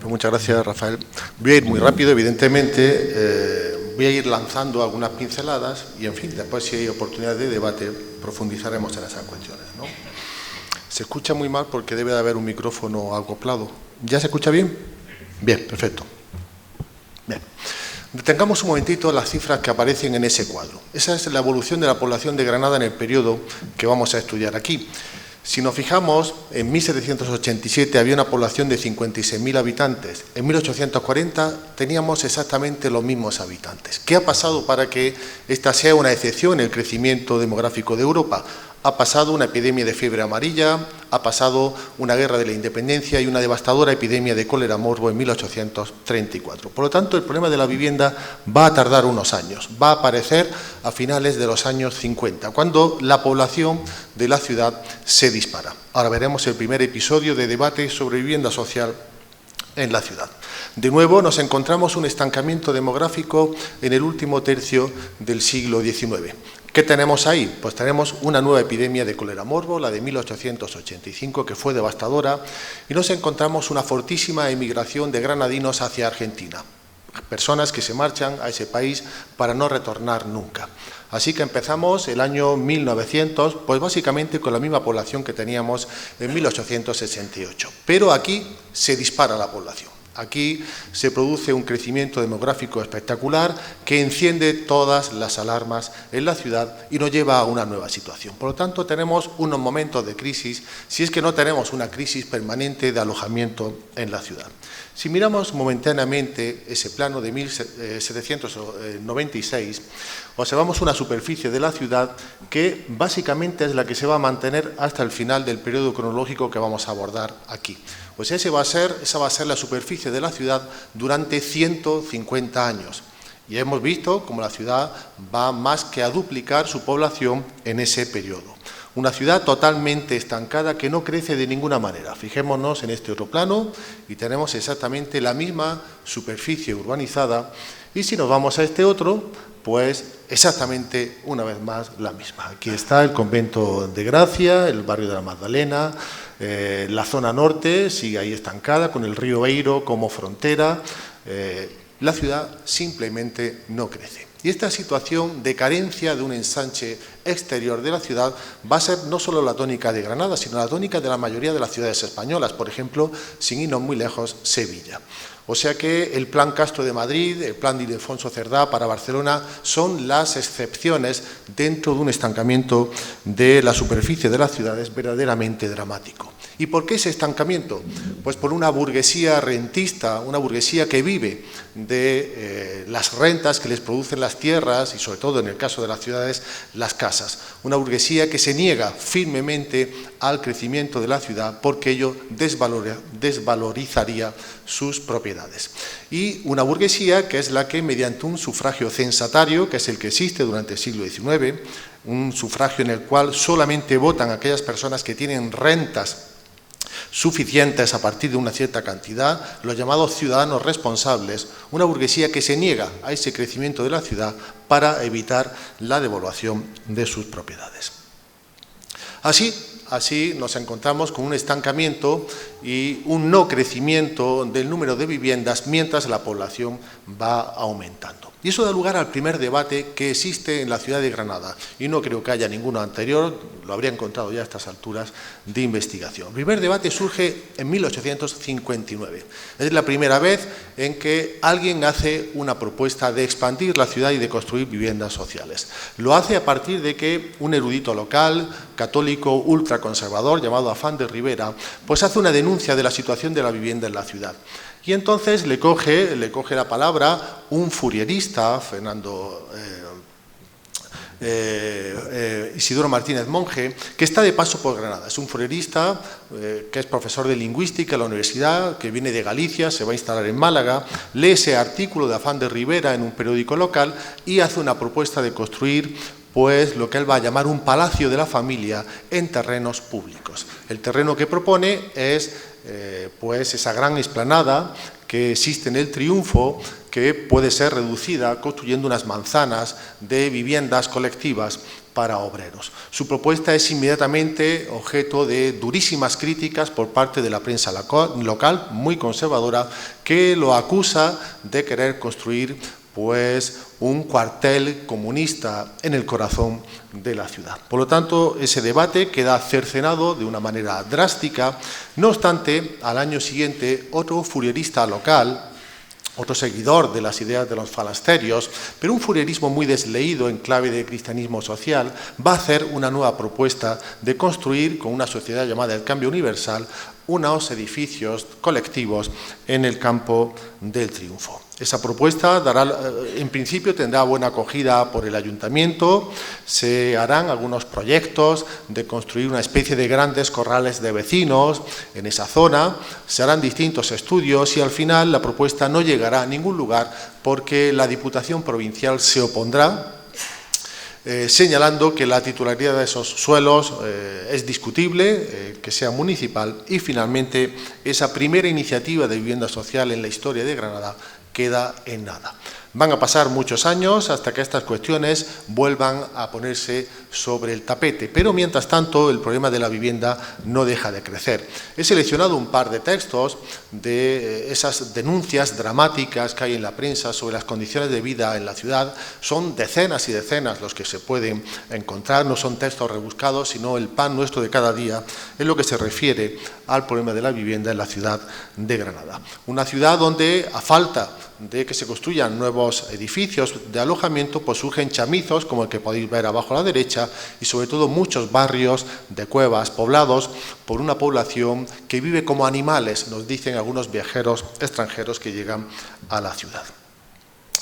Pues muchas gracias, Rafael. Voy a ir muy rápido, evidentemente. Voy a ir lanzando algunas pinceladas y, en fin, después, si hay oportunidad de debate, profundizaremos en esas cuestiones, ¿no? Se escucha muy mal porque debe de haber un micrófono acoplado. ¿Ya se escucha bien? Bien, perfecto. Bien. Detengamos un momentito las cifras que aparecen en ese cuadro. Esa es la evolución de la población de Granada en el periodo que vamos a estudiar aquí. Si nos fijamos, en 1787 había una población de 56.000 habitantes. En 1840 teníamos exactamente los mismos habitantes. ¿Qué ha pasado para que esta sea una excepción en el crecimiento demográfico de Europa? Ha pasado una epidemia de fiebre amarilla, ha pasado una guerra de la independencia y una devastadora epidemia de cólera morbo en 1834. Por lo tanto, el problema de la vivienda va a tardar unos años, va a aparecer a finales de los años 50, cuando la población de la ciudad se dispara. Ahora veremos el primer episodio de debate sobre vivienda social en la ciudad. De nuevo, nos encontramos un estancamiento demográfico en el último tercio del siglo XIX. ¿Qué tenemos ahí? Pues tenemos una nueva epidemia de cólera morbo, la de 1885, que fue devastadora, y nos encontramos una fortísima emigración de granadinos hacia Argentina. Personas que se marchan a ese país para no retornar nunca. Así que empezamos el año 1900, pues básicamente con la misma población que teníamos en 1868. Pero aquí se dispara la población. Aquí se produce un crecimiento demográfico espectacular que enciende todas las alarmas en la ciudad y nos lleva a una nueva situación. Por lo tanto, tenemos unos momentos de crisis, si es que no tenemos una crisis permanente de alojamiento en la ciudad. Si miramos momentáneamente ese plano de 1796, observamos una superficie de la ciudad que básicamente es la que se va a mantener hasta el final del periodo cronológico que vamos a abordar aquí. Pues esa va a ser la superficie de la ciudad durante 150 años. Y hemos visto cómo la ciudad va más que a duplicar su población en ese periodo. Una ciudad totalmente estancada que no crece de ninguna manera. Fijémonos en este otro plano y tenemos exactamente la misma superficie urbanizada. Y si nos vamos a este otro, pues exactamente una vez más la misma. Aquí está el convento de Gracia, el barrio de la Magdalena, la zona norte sigue ahí estancada con el río Eiro como frontera. La ciudad simplemente no crece. Y esta situación de carencia de un ensanche exterior de la ciudad va a ser no solo la tónica de Granada, sino la tónica de la mayoría de las ciudades españolas, por ejemplo, sin irnos muy lejos, Sevilla. O sea que el Plan Castro de Madrid, el Plan de Ildefonso Cerdá para Barcelona son las excepciones dentro de un estancamiento de la superficie de las ciudades verdaderamente dramático. ¿Y por qué ese estancamiento? Pues por una burguesía rentista, una burguesía que vive de las rentas que les producen las tierras y, sobre todo en el caso de las ciudades, las casas. Una burguesía que se niega firmemente al crecimiento de la ciudad porque ello desvalorizaría sus propiedades. Y una burguesía que es la que, mediante un sufragio censatario, que es el que existe durante el siglo XIX, un sufragio en el cual solamente votan aquellas personas que tienen rentas suficientes a partir de una cierta cantidad, los llamados ciudadanos responsables, una burguesía que se niega a ese crecimiento de la ciudad para evitar la devaluación de sus propiedades. Así nos encontramos con un estancamiento y un no crecimiento del número de viviendas mientras la población va aumentando. Y eso da lugar al primer debate que existe en la ciudad de Granada. Y no creo que haya ninguno anterior, lo habría encontrado ya a estas alturas de investigación. El primer debate surge en 1859. Es la primera vez en que alguien hace una propuesta de expandir la ciudad y de construir viviendas sociales. Lo hace a partir de que un erudito local, católico ultraconservador, llamado Afán de Rivera, pues hace una denuncia de la situación de la vivienda en la ciudad. Y entonces le coge la palabra un furierista, Isidoro Martínez Monge, que está de paso por Granada. Es un furierista que es profesor de lingüística en la universidad, que viene de Galicia, se va a instalar en Málaga, lee ese artículo de Afán de Rivera en un periódico local y hace una propuesta de construir pues lo que él va a llamar un palacio de la familia en terrenos públicos. El terreno que propone es pues esa gran explanada que existe en el Triunfo, que puede ser reducida construyendo unas manzanas de viviendas colectivas para obreros. Su propuesta es inmediatamente objeto de durísimas críticas por parte de la prensa local, muy conservadora, que lo acusa de querer construir pues un cuartel comunista en el corazón de la ciudad. Por lo tanto, ese debate queda cercenado de una manera drástica. No obstante, al año siguiente, otro furierista local, otro seguidor de las ideas de los falasterios, pero un furierismo muy desleído en clave de cristianismo social, va a hacer una nueva propuesta de construir, con una sociedad llamada el Cambio Universal, unos edificios colectivos en el Campo del Triunfo. Esa propuesta en principio tendrá buena acogida por el ayuntamiento, se harán algunos proyectos de construir una especie de grandes corrales de vecinos en esa zona, se harán distintos estudios y al final la propuesta no llegará a ningún lugar porque la Diputación Provincial se opondrá, señalando que la titularidad de esos suelos es discutible, que sea municipal y finalmente esa primera iniciativa de vivienda social en la historia de Granada queda en nada. Van a pasar muchos años hasta que estas cuestiones vuelvan a ponerse sobre el tapete, pero mientras tanto el problema de la vivienda no deja de crecer. He seleccionado un par de textos de esas denuncias dramáticas que hay en la prensa sobre las condiciones de vida en la ciudad. Son decenas y decenas los que se pueden encontrar, no son textos rebuscados, sino el pan nuestro de cada día en lo que se refiere al problema de la vivienda en la ciudad de Granada. Una ciudad donde, a falta de que se construyan nuevos edificios de alojamiento, pues surgen chamizos como el que podéis ver abajo a la derecha y sobre todo muchos barrios de cuevas poblados por una población que vive como animales, nos dicen algunos viajeros extranjeros que llegan a la ciudad.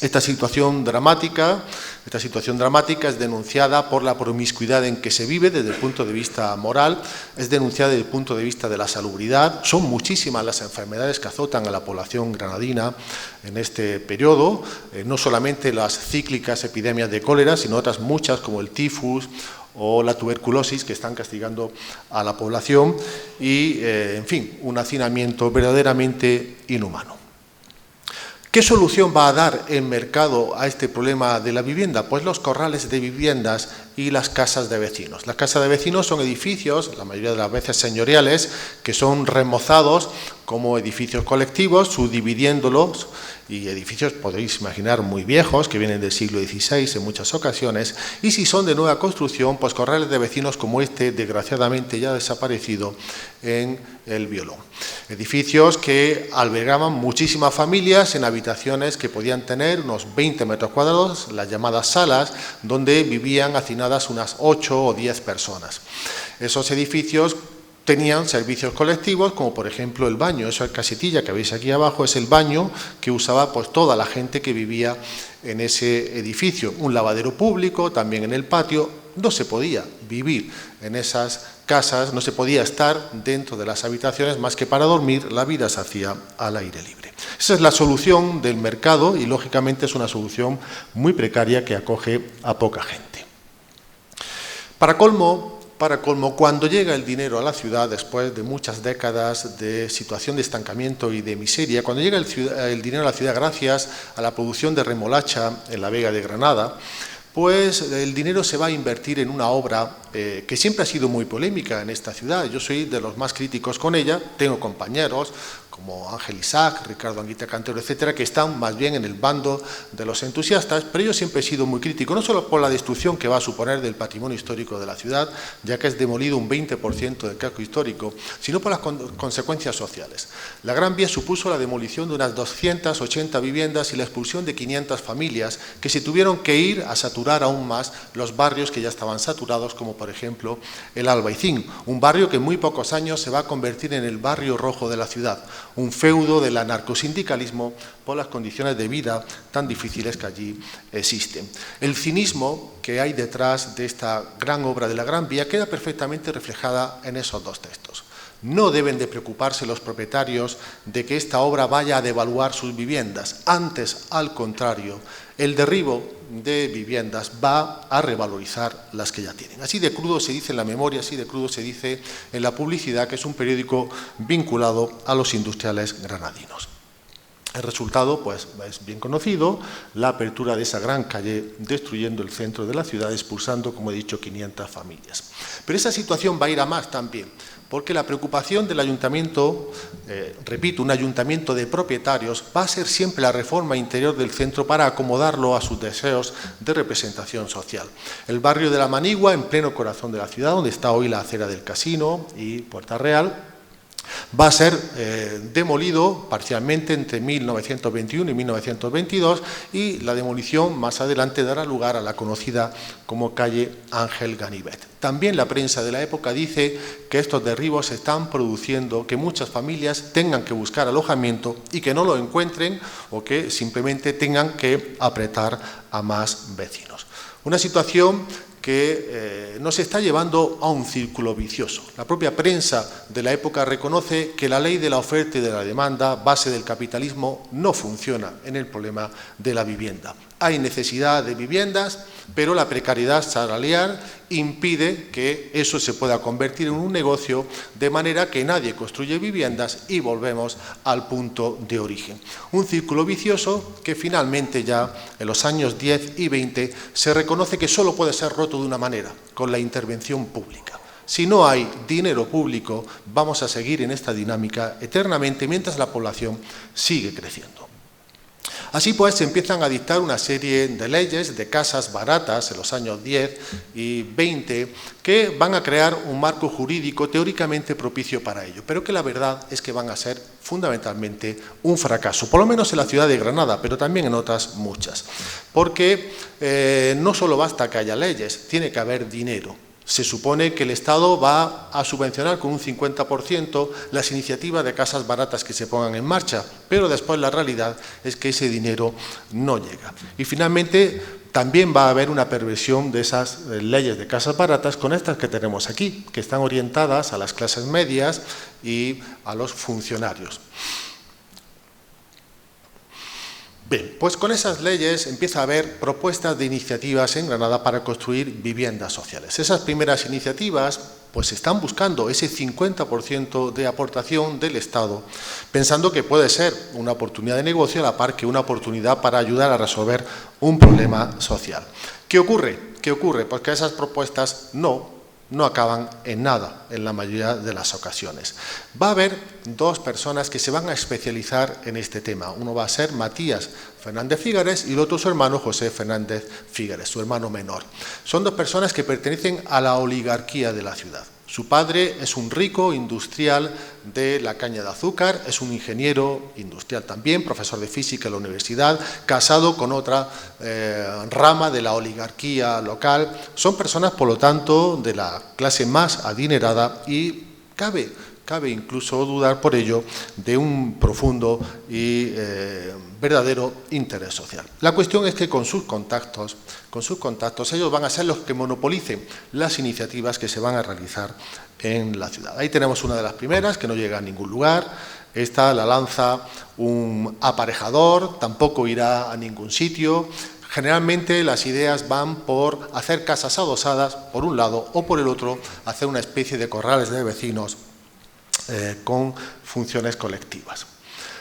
Esta situación dramática es denunciada por la promiscuidad en que se vive desde el punto de vista moral, es denunciada desde el punto de vista de la salubridad. Son muchísimas las enfermedades que azotan a la población granadina en este periodo, no solamente las cíclicas epidemias de cólera, sino otras muchas como el tifus o la tuberculosis que están castigando a la población y, en fin, un hacinamiento verdaderamente inhumano. ¿Qué solución va a dar el mercado a este problema de la vivienda? Pues los corrales de viviendas y las casas de vecinos. Las casas de vecinos son edificios, la mayoría de las veces señoriales, que son remozados como edificios colectivos, subdividiéndolos, y edificios, podéis imaginar, muy viejos, que vienen del siglo XVI en muchas ocasiones, y si son de nueva construcción, pues corrales de vecinos como este, desgraciadamente ya desaparecido en el Violón. Edificios que albergaban muchísimas familias en habitaciones que podían tener unos 20 metros cuadrados, las llamadas salas, donde vivían hacinadas unas 8 o 10 personas. Esos edificios tenían servicios colectivos, como por ejemplo el baño. Esa casetilla que veis aquí abajo es el baño que usaba pues toda la gente que vivía en ese edificio. Un lavadero público también en el patio. No se podía vivir en esas casas, no se podía estar dentro de las habitaciones más que para dormir, la vida se hacía al aire libre. Esa es la solución del mercado y lógicamente es una solución muy precaria que acoge a poca gente. Para colmo, cuando llega el dinero a la ciudad, después de muchas décadas de situación de estancamiento y de miseria, cuando llega el dinero a la ciudad gracias a la producción de remolacha en la Vega de Granada, pues el dinero se va a invertir en una obra que siempre ha sido muy polémica en esta ciudad. Yo soy de los más críticos con ella, tengo compañeros como Ángel Isaac, Ricardo Anguita Cantero, etcétera, que están más bien en el bando de los entusiastas, pero yo siempre he sido muy crítico, no solo por la destrucción que va a suponer del patrimonio histórico de la ciudad, ya que es demolido un 20% del casco histórico, sino por las consecuencias sociales. La Gran Vía supuso la demolición de unas 280 viviendas y la expulsión de 500 familias que se tuvieron que ir a saturar aún más los barrios que ya estaban saturados, como por ejemplo el Albaicín, un barrio que en muy pocos años se va a convertir en el barrio rojo de la ciudad, un feudo del anarcosindicalismo por las condiciones de vida tan difíciles que allí existen. El cinismo que hay detrás de esta gran obra de la Gran Vía queda perfectamente reflejada en esos dos textos. No deben de preocuparse los propietarios de que esta obra vaya a devaluar sus viviendas. Antes, al contrario, el derribo de viviendas va a revalorizar las que ya tienen. Así de crudo se dice en la memoria, así de crudo se dice en La Publicidad, que es un periódico vinculado a los industriales granadinos. El resultado, pues, es bien conocido, la apertura de esa gran calle destruyendo el centro de la ciudad, expulsando, como he dicho, 500 familias. Pero esa situación va a ir a más también, porque la preocupación del ayuntamiento, repito, un ayuntamiento de propietarios, va a ser siempre la reforma interior del centro para acomodarlo a sus deseos de representación social. El barrio de la Manigua, en pleno corazón de la ciudad, donde está hoy la acera del Casino y Puerta Real, va a ser demolido parcialmente entre 1921 y 1922 y la demolición más adelante dará lugar a la conocida como calle Ángel Ganivet. También la prensa de la época dice que estos derribos están produciendo que muchas familias tengan que buscar alojamiento y que no lo encuentren o que simplemente tengan que apretar a más vecinos. Una situación que nos está llevando a un círculo vicioso. La propia prensa de la época reconoce que la ley de la oferta y de la demanda, base del capitalismo, no funciona en el problema de la vivienda. Hay necesidad de viviendas, pero la precariedad salarial impide que eso se pueda convertir en un negocio, de manera que nadie construye viviendas y volvemos al punto de origen. Un círculo vicioso que finalmente ya en los años 10 y 20 se reconoce que solo puede ser roto de una manera, con la intervención pública. Si no hay dinero público, vamos a seguir en esta dinámica eternamente mientras la población sigue creciendo. Así pues, se empiezan a dictar una serie de leyes de casas baratas en los años 10 y 20 que van a crear un marco jurídico teóricamente propicio para ello, pero que la verdad es que van a ser fundamentalmente un fracaso, por lo menos en la ciudad de Granada, pero también en otras muchas, porque no solo basta que haya leyes, tiene que haber dinero. Se supone que el Estado va a subvencionar con un 50% las iniciativas de casas baratas que se pongan en marcha, pero después la realidad es que ese dinero no llega. Y finalmente también va a haber una perversión de esas leyes de casas baratas con estas que tenemos aquí, que están orientadas a las clases medias y a los funcionarios. Bien, pues con esas leyes empieza a haber propuestas de iniciativas en Granada para construir viviendas sociales. Esas primeras iniciativas pues están buscando ese 50% de aportación del Estado, pensando que puede ser una oportunidad de negocio a la par que una oportunidad para ayudar a resolver un problema social. ¿Qué ocurre? ¿Qué ocurre? Pues que esas propuestas no acaban en nada en la mayoría de las ocasiones. Va a haber dos personas que se van a especializar en este tema. Uno va a ser Matías Fernández Fígares y el otro su hermano José Fernández Fígares, su hermano menor. Son dos personas que pertenecen a la oligarquía de la ciudad. Su padre es un rico industrial de la caña de azúcar, es un ingeniero industrial también, profesor de física en la universidad, casado con otra rama de la oligarquía local. Son personas, por lo tanto, de la clase más adinerada y cabe incluso dudar por ello de un profundo y verdadero interés social. La cuestión es que con sus contactos ellos van a ser los que monopolicen las iniciativas que se van a realizar en la ciudad. Ahí tenemos una de las primeras que no llega a ningún lugar. Esta la lanza un aparejador, tampoco irá a ningún sitio. Generalmente las ideas van por hacer casas adosadas por un lado o por el otro hacer una especie de corrales de vecinos con funciones colectivas.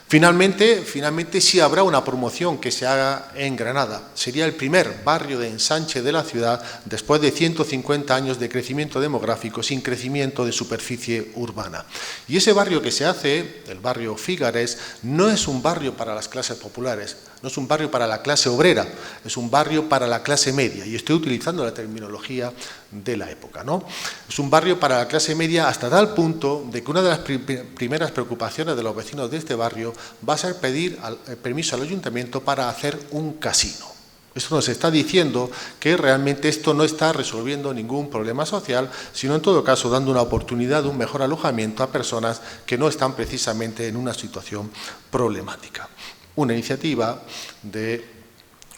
Finalmente sí habrá una promoción que se haga en Granada. Sería el primer barrio de ensanche de la ciudad después de 150 años de crecimiento demográfico sin crecimiento de superficie urbana. Y ese barrio que se hace, el barrio Fígares, no es un barrio para las clases populares, no es un barrio para la clase obrera, es un barrio para la clase media. Y estoy utilizando la terminología de la época, ¿no? Es un barrio para la clase media hasta tal punto de que una de las primeras preocupaciones de los vecinos de este barrio va a ser pedir permiso al ayuntamiento para hacer un casino. Esto nos está diciendo que realmente esto no está resolviendo ningún problema social, sino en todo caso dando una oportunidad de un mejor alojamiento a personas que no están precisamente en una situación problemática. Una iniciativa de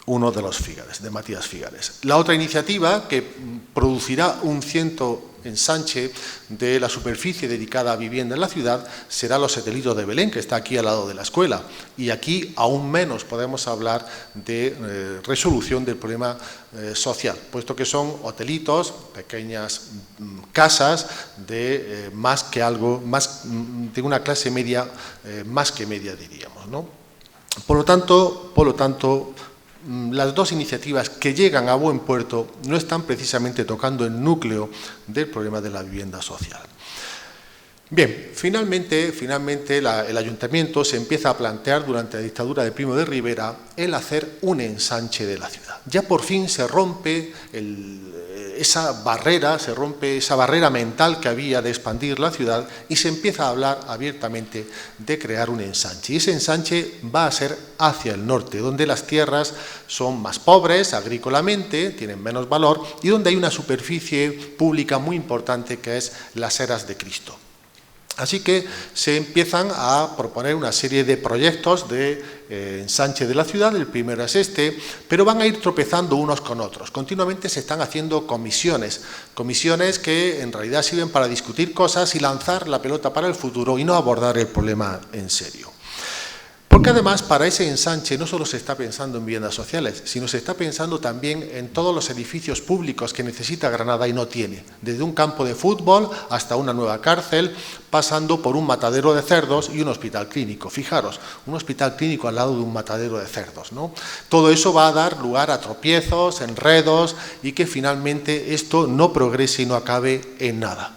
uno de los Fígares, de Matías Fígares. La otra iniciativa, que producirá un ensanche de la superficie dedicada a vivienda en la ciudad, será los Hotelitos de Belén, que está aquí al lado de la escuela. Y aquí aún menos podemos hablar de resolución del problema social, puesto que son hotelitos, pequeñas casas de de una clase media, más que media diríamos, ¿no? Por lo tanto, las dos iniciativas que llegan a buen puerto no están precisamente tocando el núcleo del problema de la vivienda social. Bien, finalmente el Ayuntamiento se empieza a plantear durante la dictadura de Primo de Rivera el hacer un ensanche de la ciudad. Ya por fin se rompe esa barrera mental que había de expandir la ciudad y se empieza a hablar abiertamente de crear un ensanche. Y ese ensanche va a ser hacia el norte, donde las tierras son más pobres agrícolamente, tienen menos valor y donde hay una superficie pública muy importante que es las Eras de Cristo. Así que se empiezan a proponer una serie de proyectos de ensanche de la ciudad, el primero es este, pero van a ir tropezando unos con otros. Continuamente se están haciendo comisiones que en realidad sirven para discutir cosas y lanzar la pelota para el futuro y no abordar el problema en serio. Porque además para ese ensanche no solo se está pensando en viviendas sociales, sino se está pensando también en todos los edificios públicos que necesita Granada y no tiene, desde un campo de fútbol hasta una nueva cárcel, pasando por un matadero de cerdos y un hospital clínico. Fijaros, un hospital clínico al lado de un matadero de cerdos, ¿no? Todo eso va a dar lugar a tropiezos, enredos y que finalmente esto no progrese y no acabe en nada.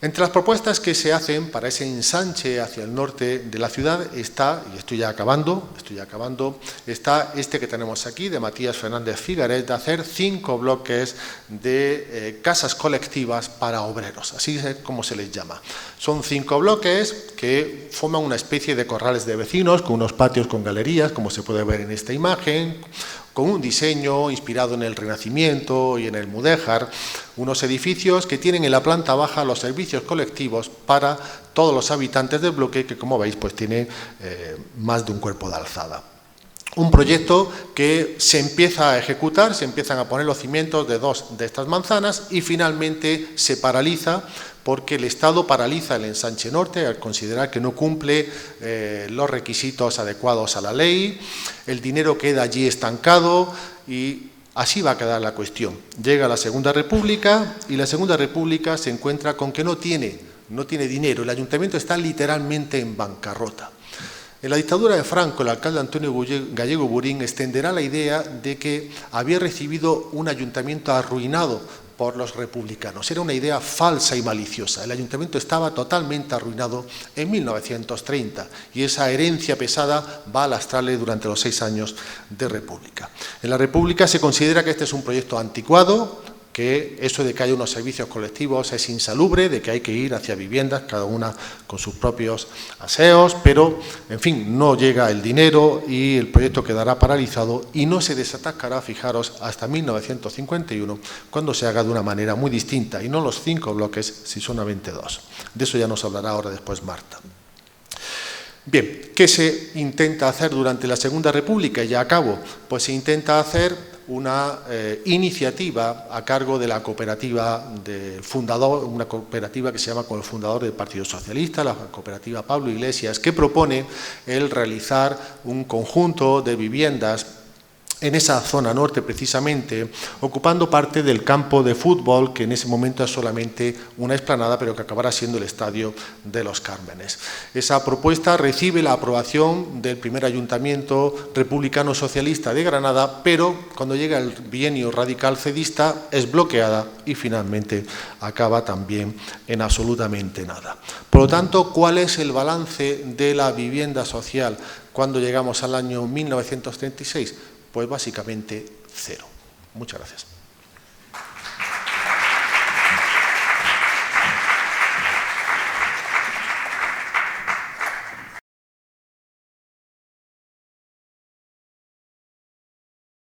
Entre las propuestas que se hacen para ese ensanche hacia el norte de la ciudad está, y estoy ya acabando, está este que tenemos aquí, de Matías Fernández Figaret, de hacer 5 bloques de casas colectivas para obreros, así es como se les llama. Son 5 bloques que forman una especie de corrales de vecinos, con unos patios con galerías, como se puede ver en esta imagen, con un diseño inspirado en el Renacimiento y en el Mudéjar, unos edificios que tienen en la planta baja los servicios colectivos para todos los habitantes del bloque, que como veis pues tiene más de un cuerpo de alzada. Un proyecto que se empieza a ejecutar, se empiezan a poner los cimientos de 2 de estas manzanas y finalmente se paraliza porque el Estado paraliza el ensanche norte al considerar que no cumple los requisitos adecuados a la ley, el dinero queda allí estancado y así va a quedar la cuestión. Llega la Segunda República y la Segunda República se encuentra con que no tiene dinero, el Ayuntamiento está literalmente en bancarrota. En la dictadura de Franco, el alcalde Antonio Gallego Burín extenderá la idea de que había recibido un ayuntamiento arruinado por los republicanos. Era una idea falsa y maliciosa. El ayuntamiento estaba totalmente arruinado en 1930 y esa herencia pesada va a lastrarle durante los 6 años de República. En la República se considera que este es un proyecto anticuado, que eso de que haya unos servicios colectivos es insalubre, de que hay que ir hacia viviendas, cada una con sus propios aseos, pero, en fin, no llega el dinero y el proyecto quedará paralizado y no se desatascará, fijaros, hasta 1951, cuando se haga de una manera muy distinta, y no los 5 bloques, si solamente 2. De eso ya nos hablará ahora después Marta. Bien, ¿qué se intenta hacer durante la Segunda República? Ya acabo. Pues se intenta hacer una iniciativa a cargo de la cooperativa del fundador, una cooperativa que se llama con el fundador del Partido Socialista, la cooperativa Pablo Iglesias, que propone el realizar un conjunto de viviendas en esa zona norte precisamente, ocupando parte del campo de fútbol, que en ese momento es solamente una explanada, pero que acabará siendo el Estadio de los Cármenes. Esa propuesta recibe la aprobación del primer ayuntamiento republicano socialista de Granada, pero cuando llega el bienio radical cedista es bloqueada y finalmente acaba también en absolutamente nada. Por lo tanto, ¿cuál es el balance de la vivienda social cuando llegamos al año 1936? Pues básicamente 0. Muchas gracias.